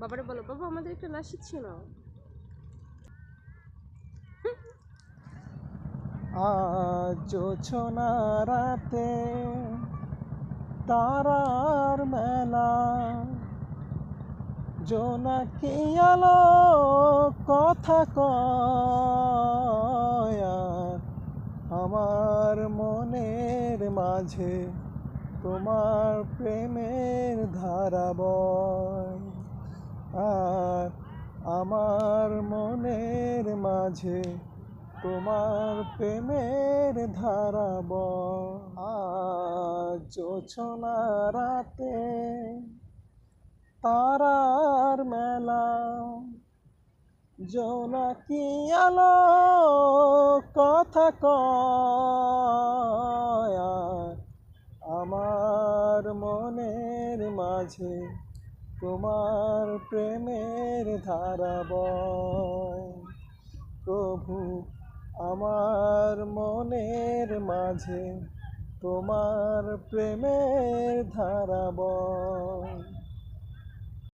বাবারে বলো, বাবা আমাদের একটা নাচ শিখছে না। আজ জোছনা রাতে তারার মেলা, জোনাকি আলো কথা কয় আর আমার মনের মাঝে তোমার প্রেমের ধারা বয়। আর আমার মনের মাঝে তোমার প্রেমের ধারা বয়। আজ জোছনা রাতে তারার মেলা, জোনাকি আলো কথা কয় আর আমার মনের মাঝে তোমার প্রেমের ধারা বয়। প্রভু আমার মনের মাঝে তোমার প্রেমের ধারা বয়।